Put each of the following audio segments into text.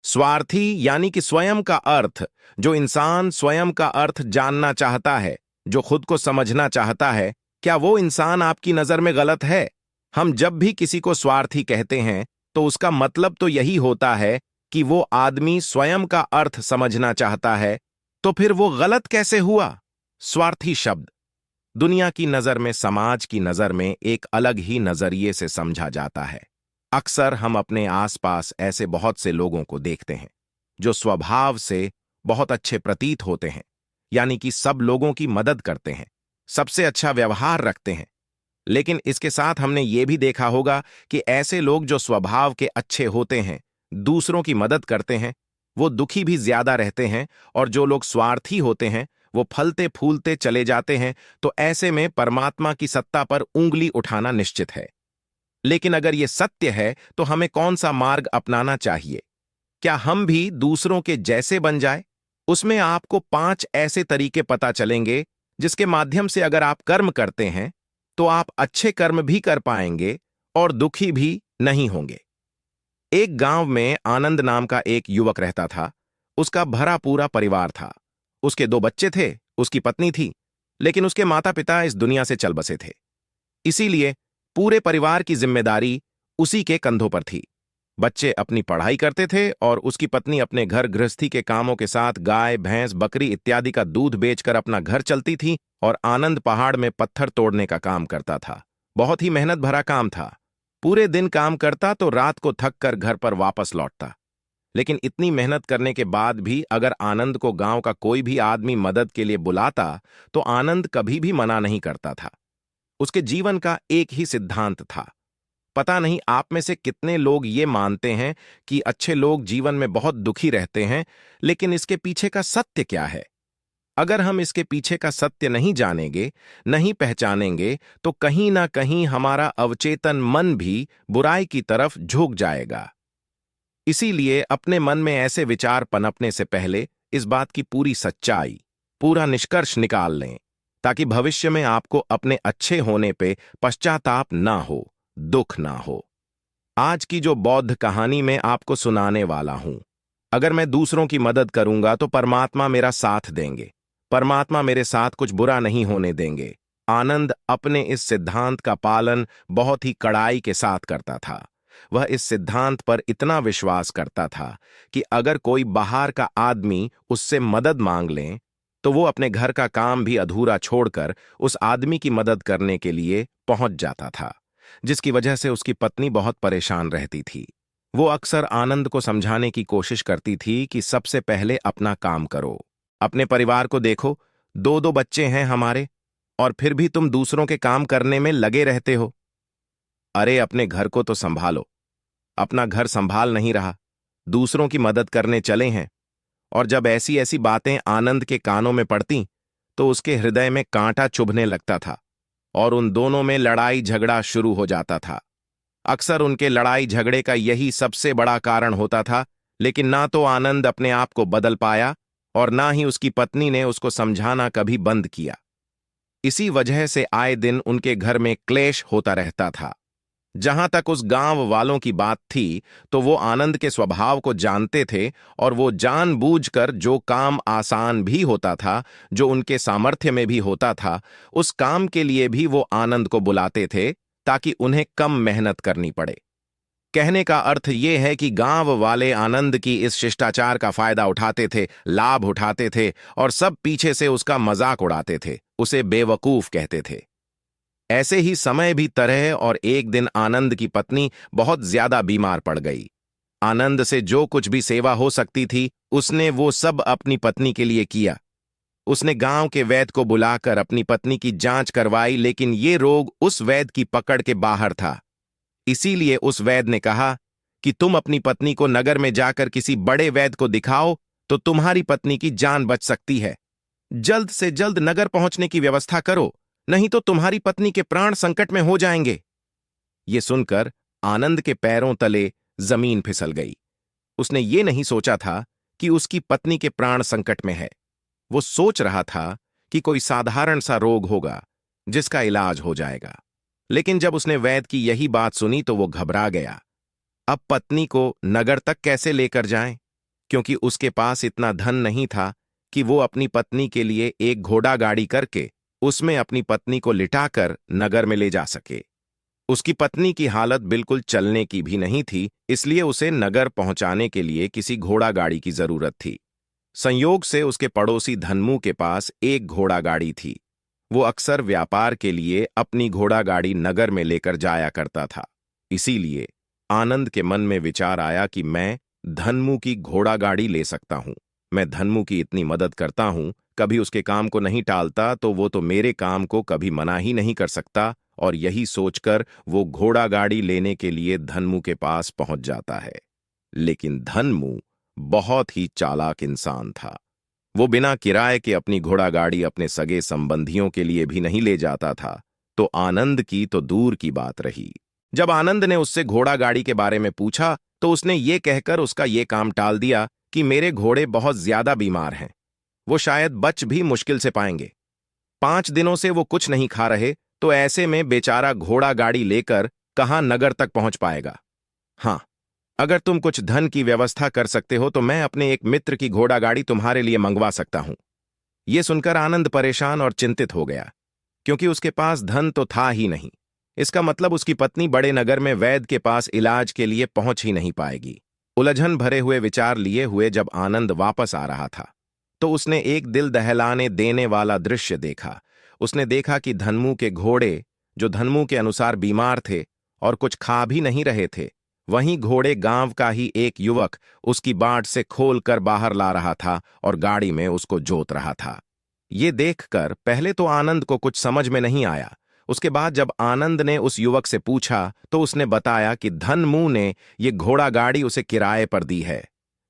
स्वार्थी यानी कि स्वयं का अर्थ। जो इंसान स्वयं का अर्थ जानना चाहता है, जो खुद को समझना चाहता है, क्या वो इंसान आपकी नजर में गलत है? हम जब भी किसी को स्वार्थी कहते हैं तो उसका मतलब तो यही होता है कि वो आदमी स्वयं का अर्थ समझना चाहता है। तो फिर वो गलत कैसे हुआ? स्वार्थी शब्द दुनिया की नजर में, समाज की नजर में एक अलग ही नजरिए से समझा जाता है। अक्सर हम अपने आसपास ऐसे बहुत से लोगों को देखते हैं जो स्वभाव से बहुत अच्छे प्रतीत होते हैं, यानी कि सब लोगों की मदद करते हैं, सबसे अच्छा व्यवहार रखते हैं। लेकिन इसके साथ हमने ये भी देखा होगा कि ऐसे लोग जो स्वभाव के अच्छे होते हैं, दूसरों की मदद करते हैं, वो दुखी भी ज्यादा रहते हैं। और जो लोग स्वार्थी होते हैं वो फलते फूलते चले जाते हैं। तो ऐसे में परमात्मा की सत्ता पर उंगली उठाना निश्चित है। लेकिन अगर ये सत्य है तो हमें कौन सा मार्ग अपनाना चाहिए? क्या हम भी दूसरों के जैसे बन जाए? उसमें आपको 5 ऐसे तरीके पता चलेंगे जिसके माध्यम से अगर आप कर्म करते हैं तो आप अच्छे कर्म भी कर पाएंगे और दुखी भी नहीं होंगे। एक गांव में आनंद नाम का एक युवक रहता था। उसका भरा पूरा परिवार था। उसके 2 बच्चे थे, उसकी पत्नी थी, लेकिन उसके माता पिता इस दुनिया से चल बसे थे। इसीलिए पूरे परिवार की जिम्मेदारी उसी के कंधों पर थी। बच्चे अपनी पढ़ाई करते थे और उसकी पत्नी अपने घर गृहस्थी के कामों के साथ गाय, भैंस, बकरी इत्यादि का दूध बेचकर अपना घर चलती थी। और आनंद पहाड़ में पत्थर तोड़ने का काम करता था। बहुत ही मेहनत भरा काम था। पूरे दिन काम करता तो रात को थक कर घर पर वापस लौटता। लेकिन इतनी मेहनत करने के बाद भी अगर आनंद को गांव का कोई भी आदमी मदद के लिए बुलाता तो आनंद कभी भी मना नहीं करता था। उसके जीवन का एक ही सिद्धांत था। पता नहीं आप में से कितने लोग ये मानते हैं कि अच्छे लोग जीवन में बहुत दुखी रहते हैं, लेकिन इसके पीछे का सत्य क्या है? अगर हम इसके पीछे का सत्य नहीं जानेंगे, नहीं पहचानेंगे, तो कहीं ना कहीं हमारा अवचेतन मन भी बुराई की तरफ झुक जाएगा। इसीलिए अपने मन में ऐसे विचार पनपने से पहले इस बात की पूरी सच्चाई, पूरा निष्कर्ष निकाल लें, ताकि भविष्य में आपको अपने अच्छे होने पे पश्चाताप ना हो, दुख ना हो। आज की जो बौद्ध कहानी मैं आपको सुनाने वाला हूं, अगर मैं दूसरों की मदद करूंगा तो परमात्मा मेरा साथ देंगे, परमात्मा मेरे साथ कुछ बुरा नहीं होने देंगे। आनंद अपने इस सिद्धांत का पालन बहुत ही कड़ाई के साथ करता था। वह इस सिद्धांत पर इतना विश्वास करता था कि अगर कोई बाहर का आदमी उससे मदद मांग ले तो वो अपने घर का काम भी अधूरा छोड़कर उस आदमी की मदद करने के लिए पहुंच जाता था, जिसकी वजह से उसकी पत्नी बहुत परेशान रहती थी। वो अक्सर आनंद को समझाने की कोशिश करती थी कि सबसे पहले अपना काम करो, अपने परिवार को देखो। 2 बच्चे हैं हमारे, और फिर भी तुम दूसरों के काम करने में लगे रहते हो। अरे अपने घर को तो संभालो। अपना घर संभाल नहीं रहा, दूसरों की मदद करने चले हैं। और जब ऐसी ऐसी बातें आनंद के कानों में पड़ती तो उसके हृदय में कांटा चुभने लगता था और उन दोनों में लड़ाई झगड़ा शुरू हो जाता था। अक्सर उनके लड़ाई झगड़े का यही सबसे बड़ा कारण होता था। लेकिन ना तो आनंद अपने आप को बदल पाया और ना ही उसकी पत्नी ने उसको समझाना कभी बंद किया। इसी वजह से आए दिन उनके घर में क्लेश होता रहता था। जहां तक उस गांव वालों की बात थी तो वो आनंद के स्वभाव को जानते थे और वो जानबूझकर जो काम आसान भी होता था, जो उनके सामर्थ्य में भी होता था, उस काम के लिए भी वो आनंद को बुलाते थे ताकि उन्हें कम मेहनत करनी पड़े। कहने का अर्थ ये है कि गांव वाले आनंद की इस शिष्टाचार का फायदा उठाते थे, लाभ उठाते थे और सब पीछे से उसका मजाक उड़ाते थे, उसे बेवकूफ कहते थे। ऐसे ही समय भी तरह और एक दिन आनंद की पत्नी बहुत ज्यादा बीमार पड़ गई। आनंद से जो कुछ भी सेवा हो सकती थी उसने वो सब अपनी पत्नी के लिए किया। उसने गांव के वैद्य को बुलाकर अपनी पत्नी की जांच करवाई, लेकिन ये रोग उस वैद्य की पकड़ के बाहर था। इसीलिए उस वैद्य ने कहा कि तुम अपनी पत्नी को नगर में जाकर किसी बड़े वैद्य को दिखाओ तो तुम्हारी पत्नी की जान बच सकती है। जल्द से जल्द नगर पहुंचने की व्यवस्था करो, नहीं तो तुम्हारी पत्नी के प्राण संकट में हो जाएंगे। ये सुनकर आनंद के पैरों तले जमीन फिसल गई। उसने ये नहीं सोचा था कि उसकी पत्नी के प्राण संकट में है। वो सोच रहा था कि कोई साधारण सा रोग होगा जिसका इलाज हो जाएगा। लेकिन जब उसने वैद्य की यही बात सुनी तो वो घबरा गया। अब पत्नी को नगर तक कैसे लेकर जाएं? क्योंकि उसके पास इतना धन नहीं था कि वो अपनी पत्नी के लिए एक घोड़ा गाड़ी करके उसमें अपनी पत्नी को लिटाकर नगर में ले जा सके। उसकी पत्नी की हालत बिल्कुल चलने की भी नहीं थी, इसलिए उसे नगर पहुंचाने के लिए किसी घोड़ा गाड़ी की जरूरत थी। संयोग से उसके पड़ोसी धनमू के पास एक घोड़ा गाड़ी थी। वो अक्सर व्यापार के लिए अपनी घोड़ा गाड़ी नगर में लेकर जाया करता था। इसीलिए आनंद के मन में विचार आया कि मैं धनमू की घोड़ा गाड़ी ले सकता हूं। मैं धनमू की इतनी मदद करता हूं, कभी उसके काम को नहीं टालता, तो वो तो मेरे काम को कभी मना ही नहीं कर सकता। और यही सोचकर वो घोड़ा गाड़ी लेने के लिए धनमू के पास पहुंच जाता है। लेकिन धनमू बहुत ही चालाक इंसान था। वो बिना किराए के अपनी घोड़ा गाड़ी अपने सगे संबंधियों के लिए भी नहीं ले जाता था, तो आनंद की तो दूर की बात रही। जब आनंद ने उससे घोड़ा गाड़ी के बारे में पूछा तो उसने ये कहकर उसका ये काम टाल दिया कि मेरे घोड़े बहुत ज्यादा बीमार हैं, वो शायद बच भी मुश्किल से पाएंगे। 5 दिनों से वो कुछ नहीं खा रहे, तो ऐसे में बेचारा घोड़ा गाड़ी लेकर कहां नगर तक पहुंच पाएगा। हाँ, अगर तुम कुछ धन की व्यवस्था कर सकते हो तो मैं अपने एक मित्र की घोड़ा गाड़ी तुम्हारे लिए मंगवा सकता हूं। यह सुनकर आनंद परेशान और चिंतित हो गया, क्योंकि उसके पास धन तो था ही नहीं। इसका मतलब उसकी पत्नी बड़े नगर में वैद्य के पास इलाज के लिए पहुंच ही नहीं पाएगी। उलझन भरे हुए विचार लिए हुए जब आनंद वापस आ रहा था, तो उसने एक दिल दहलाने देने वाला दृश्य देखा। उसने देखा कि धनमू के घोड़े, जो धनमू के अनुसार बीमार थे और कुछ खा भी नहीं रहे थे, वहीं घोड़े गांव का ही एक युवक उसकी बाट से खोलकर बाहर ला रहा था और गाड़ी में उसको जोत रहा था। ये देखकर पहले तो आनंद को कुछ समझ में नहीं आया। उसके बाद जब आनंद ने उस युवक से पूछा तो उसने बताया कि धनमू ने ये घोड़ा गाड़ी उसे किराए पर दी है।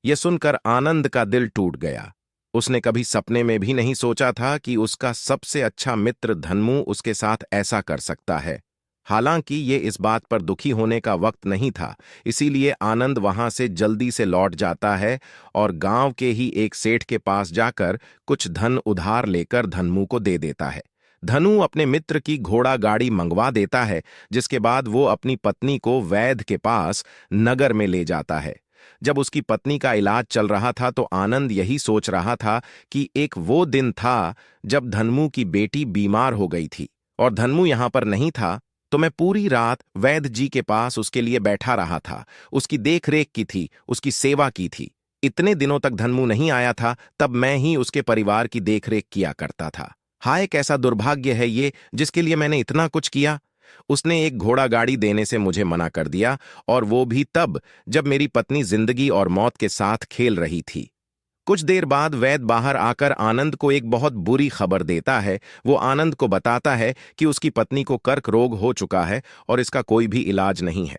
यह सुनकर आनंद का दिल टूट गया। उसने कभी सपने में भी नहीं सोचा था कि उसका सबसे अच्छा मित्र धनमू उसके साथ ऐसा कर सकता है। हालांकि ये इस बात पर दुखी होने का वक्त नहीं था, इसीलिए आनंद वहां से जल्दी से लौट जाता है और गांव के ही एक सेठ के पास जाकर कुछ धन उधार लेकर धनमू को दे देता है। धनु अपने मित्र की घोड़ा गाड़ी मंगवा देता है, जिसके बाद वो अपनी पत्नी को वैद्य के पास नगर में ले जाता है। जब उसकी पत्नी का इलाज चल रहा था तो आनंद यही सोच रहा था कि एक वो दिन था जब धनमू की बेटी बीमार हो गई थी और धनमू यहां पर नहीं था, तो मैं पूरी रात वैद्य जी के पास उसके लिए बैठा रहा था, उसकी देखरेख की थी, उसकी सेवा की थी। इतने दिनों तक धनमू नहीं आया था, तब मैं ही उसके परिवार की देखरेख किया करता था। हाय, कैसा दुर्भाग्य है ये, जिसके लिए मैंने इतना कुछ किया। उसने एक घोड़ा गाड़ी देने से मुझे मना कर दिया, और वो भी तब जब मेरी पत्नी जिंदगी और मौत के साथ खेल रही थी। कुछ देर बाद वैद्य बाहर आकर आनंद को एक बहुत बुरी खबर देता है। वो आनंद को बताता है कि उसकी पत्नी को कर्क रोग हो चुका है और इसका कोई भी इलाज नहीं है।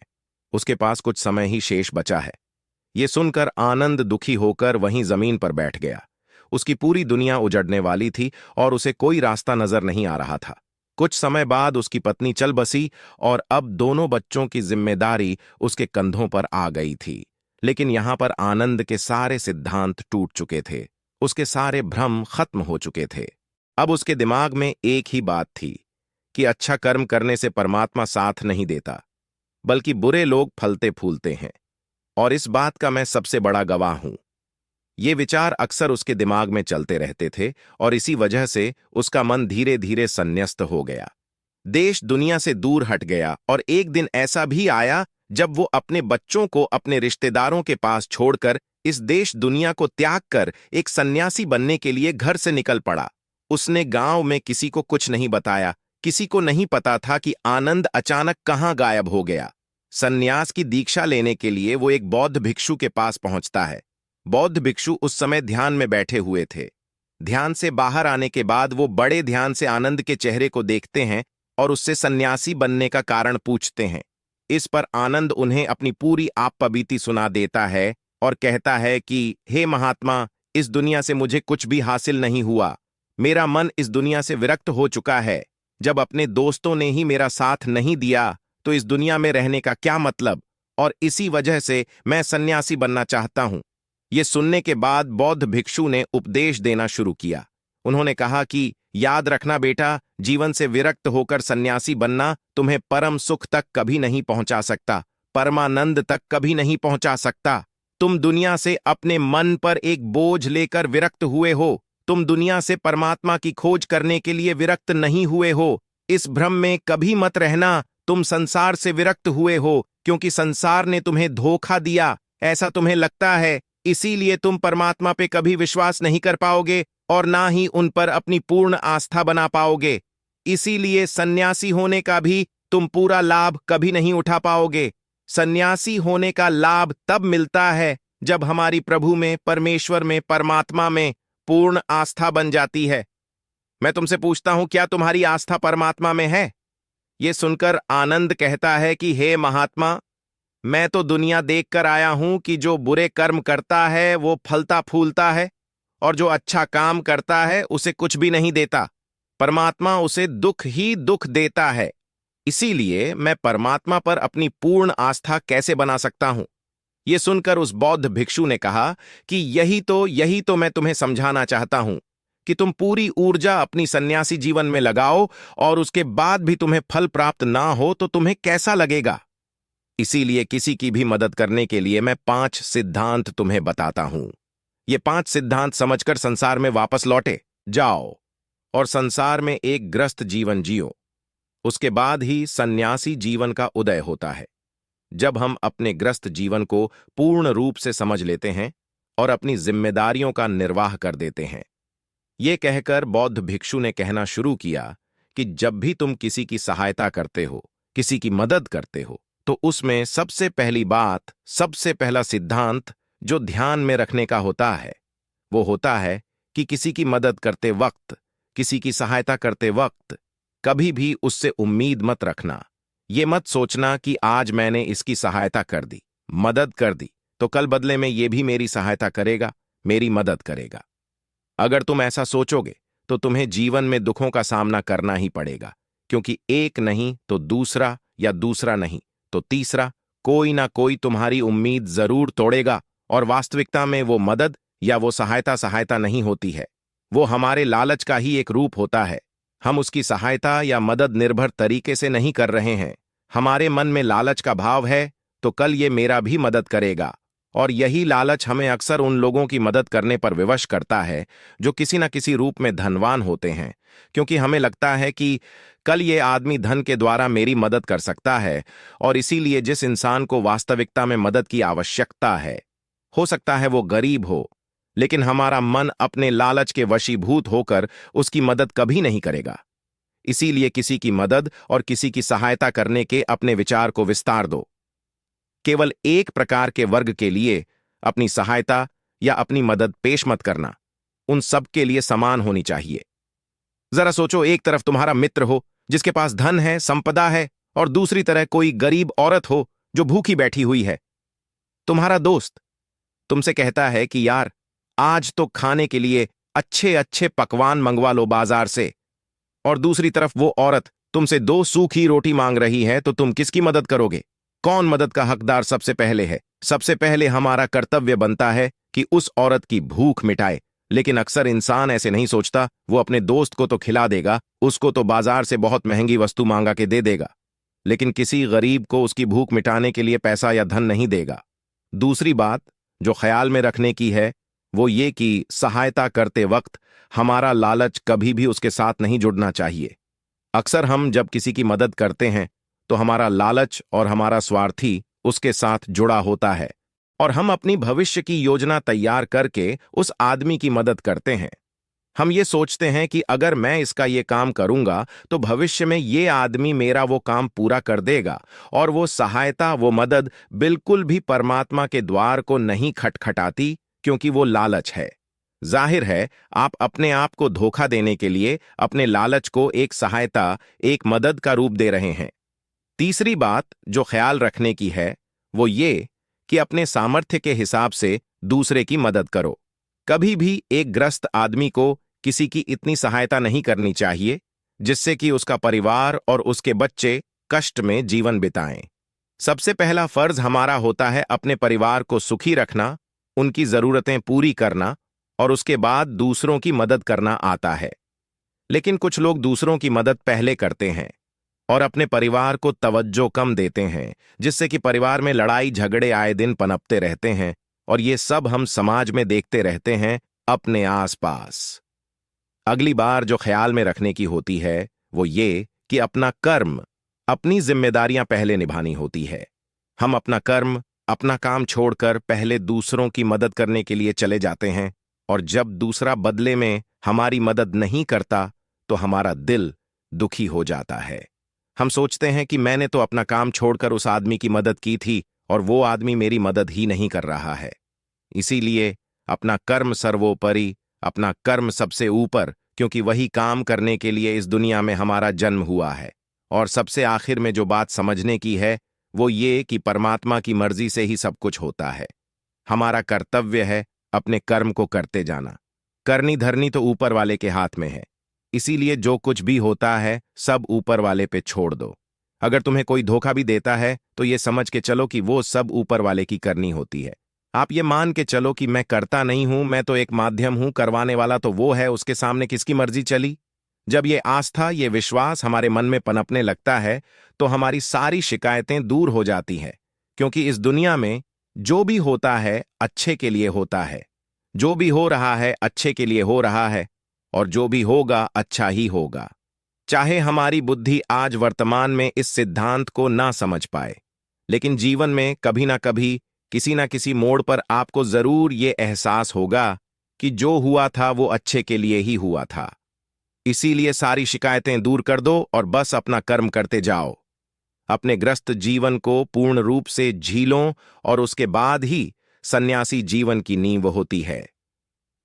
उसके पास कुछ समय ही शेष बचा है। ये सुनकर आनंद दुखी होकर वहीं जमीन पर बैठ गया। उसकी पूरी दुनिया उजड़ने वाली थी और उसे कोई रास्ता नजर नहीं आ रहा था। कुछ समय बाद उसकी पत्नी चल बसी और अब दोनों बच्चों की जिम्मेदारी उसके कंधों पर आ गई थी। लेकिन यहां पर आनंद के सारे सिद्धांत टूट चुके थे, उसके सारे भ्रम खत्म हो चुके थे। अब उसके दिमाग में एक ही बात थी कि अच्छा कर्म करने से परमात्मा साथ नहीं देता, बल्कि बुरे लोग फलते फूलते हैं, और इस बात का मैं सबसे बड़ा गवाह हूं। ये विचार अक्सर उसके दिमाग में चलते रहते थे और इसी वजह से उसका मन धीरे धीरे संन्यस्त हो गया। देश दुनिया से दूर हट गया और एक दिन ऐसा भी आया जब वो अपने बच्चों को अपने रिश्तेदारों के पास छोड़कर इस देश दुनिया को त्याग कर एक सन्यासी बनने के लिए घर से निकल पड़ा। उसने गांव में किसी को कुछ नहीं बताया। किसी को नहीं पता था कि आनंद अचानक कहां गायब हो गया। सन्यास की दीक्षा लेने के लिए वो एक बौद्ध भिक्षु के पास पहुंचता है। बौद्ध भिक्षु उस समय ध्यान में बैठे हुए थे। ध्यान से बाहर आने के बाद वो बड़े ध्यान से आनंद के चेहरे को देखते हैं और उससे सन्यासी बनने का कारण पूछते हैं। इस पर आनंद उन्हें अपनी पूरी आपबीती सुना देता है और कहता है कि हे महात्मा, इस दुनिया से मुझे कुछ भी हासिल नहीं हुआ। मेरा मन इस दुनिया से विरक्त हो चुका है। जब अपने दोस्तों ने ही मेरा साथ नहीं दिया तो इस दुनिया में रहने का क्या मतलब, और इसी वजह से मैं सन्यासी बनना चाहता हूं। ये सुनने के बाद बौद्ध भिक्षु ने उपदेश देना शुरू किया। उन्होंने कहा कि याद रखना बेटा, जीवन से विरक्त होकर सन्यासी बनना तुम्हें परम सुख तक कभी नहीं पहुंचा सकता, परमानंद तक कभी नहीं पहुंचा सकता। तुम दुनिया से अपने मन पर एक बोझ लेकर विरक्त हुए हो। तुम दुनिया से परमात्मा की खोज करने के लिए विरक्त नहीं हुए हो। इस भ्रम में कभी मत रहना तुम संसार से विरक्त हुए हो, क्योंकि संसार ने तुम्हें धोखा दिया, ऐसा तुम्हें लगता है। इसीलिए तुम परमात्मा पे कभी विश्वास नहीं कर पाओगे और ना ही उन पर अपनी पूर्ण आस्था बना पाओगे। इसीलिए सन्यासी होने का भी तुम पूरा लाभ कभी नहीं उठा पाओगे। सन्यासी होने का लाभ तब मिलता है जब हमारी प्रभु में, परमेश्वर में, परमात्मा में पूर्ण आस्था बन जाती है। मैं तुमसे पूछता हूं, क्या तुम्हारी आस्था परमात्मा में है? ये सुनकर आनंद कहता है कि हे महात्मा, मैं तो दुनिया देखकर आया हूं कि जो बुरे कर्म करता है वो फलता फूलता है, और जो अच्छा काम करता है उसे कुछ भी नहीं देता। परमात्मा उसे दुख ही दुख देता है। इसीलिए मैं परमात्मा पर अपनी पूर्ण आस्था कैसे बना सकता हूं? यह सुनकर उस बौद्ध भिक्षु ने कहा कि यही तो मैं तुम्हें समझाना चाहता हूं कि तुम पूरी ऊर्जा अपनी सन्यासी जीवन में लगाओ और उसके बाद भी तुम्हें फल प्राप्त ना हो तो तुम्हें कैसा लगेगा। इसीलिए किसी की भी मदद करने के लिए मैं 5 सिद्धांत तुम्हें बताता हूं। ये 5 सिद्धांत समझकर संसार में वापस लौटे जाओ और संसार में एक ग्रस्त जीवन जियो। उसके बाद ही सन्यासी जीवन का उदय होता है, जब हम अपने ग्रस्त जीवन को पूर्ण रूप से समझ लेते हैं और अपनी जिम्मेदारियों का निर्वाह कर देते हैं। ये कहकर बौद्ध भिक्षु ने कहना शुरू किया कि जब भी तुम किसी की सहायता करते हो, किसी की मदद करते हो, तो उसमें सबसे पहली बात, सबसे पहला सिद्धांत जो ध्यान में रखने का होता है, वो होता है कि किसी की मदद करते वक्त, किसी की सहायता करते वक्त कभी भी उससे उम्मीद मत रखना। ये मत सोचना कि आज मैंने इसकी सहायता कर दी, मदद कर दी, तो कल बदले में ये भी मेरी सहायता करेगा, मेरी मदद करेगा। अगर तुम ऐसा सोचोगे तो तुम्हें जीवन में दुखों का सामना करना ही पड़ेगा, क्योंकि एक नहीं तो दूसरा, या दूसरा नहीं तो तीसरा, कोई ना कोई तुम्हारी उम्मीद जरूर तोड़ेगा। और वास्तविकता में वो मदद या वो सहायता नहीं होती है, वो हमारे लालच का ही एक रूप होता है। हम उसकी सहायता या मदद निर्भर तरीके से नहीं कर रहे हैं। हमारे मन में लालच का भाव है तो कल ये मेरा भी मदद करेगा, और यही लालच हमें अक्सर उन लोगों की मदद करने पर विवश करता है जो किसी न किसी रूप में धनवान होते हैं, क्योंकि हमें लगता है कि कल ये आदमी धन के द्वारा मेरी मदद कर सकता है। और इसीलिए जिस इंसान को वास्तविकता में मदद की आवश्यकता है, हो सकता है वो गरीब हो, लेकिन हमारा मन अपने लालच के वशीभूत होकर उसकी मदद कभी नहीं करेगा। इसीलिए किसी की मदद और किसी की सहायता करने के अपने विचार को विस्तार दो। केवल एक प्रकार के वर्ग के लिए अपनी सहायता या अपनी मदद पेश मत करना, उन सब के लिए समान होनी चाहिए। जरा सोचो, एक तरफ तुम्हारा मित्र हो जिसके पास धन है, संपदा है, और दूसरी तरह कोई गरीब औरत हो जो भूखी बैठी हुई है। तुम्हारा दोस्त तुमसे कहता है कि यार, आज तो खाने के लिए अच्छे अच्छे पकवान मंगवा लो बाजार से, और दूसरी तरफ वो औरत तुमसे 2 सूखी रोटी मांग रही है, तो तुम किसकी मदद करोगे? कौन मदद का हकदार सबसे पहले है? सबसे पहले हमारा कर्तव्य बनता है कि उस औरत की भूख मिटाए, लेकिन अक्सर इंसान ऐसे नहीं सोचता। वो अपने दोस्त को तो खिला देगा, उसको तो बाजार से बहुत महंगी वस्तु मांगा के दे देगा, लेकिन किसी गरीब को उसकी भूख मिटाने के लिए पैसा या धन नहीं देगा। दूसरी बात जो ख्याल में रखने की है वो ये कि सहायता करते वक्त हमारा लालच कभी भी उसके साथ नहीं जुड़ना चाहिए। अक्सर हम जब किसी की मदद करते हैं तो हमारा लालच और हमारा स्वार्थी उसके साथ जुड़ा होता है, और हम अपनी भविष्य की योजना तैयार करके उस आदमी की मदद करते हैं। हम ये सोचते हैं कि अगर मैं इसका ये काम करूंगा तो भविष्य में ये आदमी मेरा वो काम पूरा कर देगा, और वो सहायता, वो मदद बिल्कुल भी परमात्मा के द्वार को नहीं खटखटाती, क्योंकि वो लालच है। जाहिर है आप अपने आप को धोखा देने के लिए अपने लालच को एक सहायता, एक मदद का रूप दे रहे हैं। तीसरी बात जो ख्याल रखने की है वो ये कि अपने सामर्थ्य के हिसाब से दूसरे की मदद करो। कभी भी एक ग्रस्त आदमी को किसी की इतनी सहायता नहीं करनी चाहिए जिससे कि उसका परिवार और उसके बच्चे कष्ट में जीवन बिताएं। सबसे पहला फर्ज हमारा होता है अपने परिवार को सुखी रखना, उनकी जरूरतें पूरी करना, और उसके बाद दूसरों की मदद करना आता है। लेकिन कुछ लोग दूसरों की मदद पहले करते हैं और अपने परिवार को तवज्जो कम देते हैं, जिससे कि परिवार में लड़ाई झगड़े आए दिन पनपते रहते हैं और ये सब हम समाज में देखते रहते हैं, अपने आसपास। अगली बार जो ख्याल में रखने की होती है वो ये कि अपना कर्म, अपनी जिम्मेदारियां पहले निभानी होती है। हम अपना कर्म, अपना काम छोड़कर पहले दूसरों की मदद करने के लिए चले जाते हैं, और जब दूसरा बदले में हमारी मदद नहीं करता तो हमारा दिल दुखी हो जाता है। हम सोचते हैं कि मैंने तो अपना काम छोड़कर उस आदमी की मदद की थी और वो आदमी मेरी मदद ही नहीं कर रहा है। इसीलिए अपना कर्म सर्वोपरि, अपना कर्म सबसे ऊपर, क्योंकि वही काम करने के लिए इस दुनिया में हमारा जन्म हुआ है। और सबसे आखिर में जो बात समझने की है वो ये कि परमात्मा की मर्जी से ही सब कुछ होता है। हमारा कर्तव्य है अपने कर्म को करते जाना। करनी धरनी तो ऊपर वाले के हाथ में है। इसीलिए जो कुछ भी होता है सब ऊपर वाले पे छोड़ दो। अगर तुम्हें कोई धोखा भी देता है तो ये समझ के चलो कि वो सब ऊपर वाले की करनी होती है। आप ये मान के चलो कि मैं करता नहीं हूं, मैं तो एक माध्यम हूं, करवाने वाला तो वो है, उसके सामने किसकी मर्जी चली। जब ये आस्था, ये विश्वास हमारे मन में पनपने लगता है तो हमारी सारी शिकायतें दूर हो जाती हैं, क्योंकि इस दुनिया में जो भी होता है अच्छे के लिए होता है। जो भी हो रहा है अच्छे के लिए हो रहा है, और जो भी होगा अच्छा ही होगा। चाहे हमारी बुद्धि आज वर्तमान में इस सिद्धांत को ना समझ पाए, लेकिन जीवन में कभी ना कभी, किसी ना किसी मोड़ पर आपको जरूर ये एहसास होगा कि जो हुआ था वो अच्छे के लिए ही हुआ था। इसीलिए सारी शिकायतें दूर कर दो और बस अपना कर्म करते जाओ। अपने ग्रस्त जीवन को पूर्ण रूप से झीलो, और उसके बाद ही सन्यासी जीवन की नींव होती है।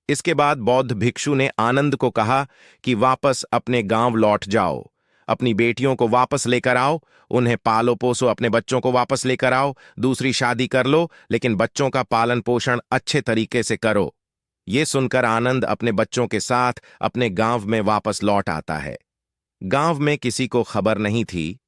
इसके बाद बौद्ध भिक्षु ने आनंद को कहा कि वापस अपने गांव लौट जाओ, अपनी बेटियों को वापस लेकर आओ, उन्हें पालो पोसो, अपने बच्चों को वापस लेकर आओ, दूसरी शादी कर लो, लेकिन बच्चों का पालन पोषण अच्छे तरीके से करो। ये सुनकर आनंद अपने बच्चों के साथ अपने गांव में वापस लौट आता है। गांव में किसी को खबर नहीं थी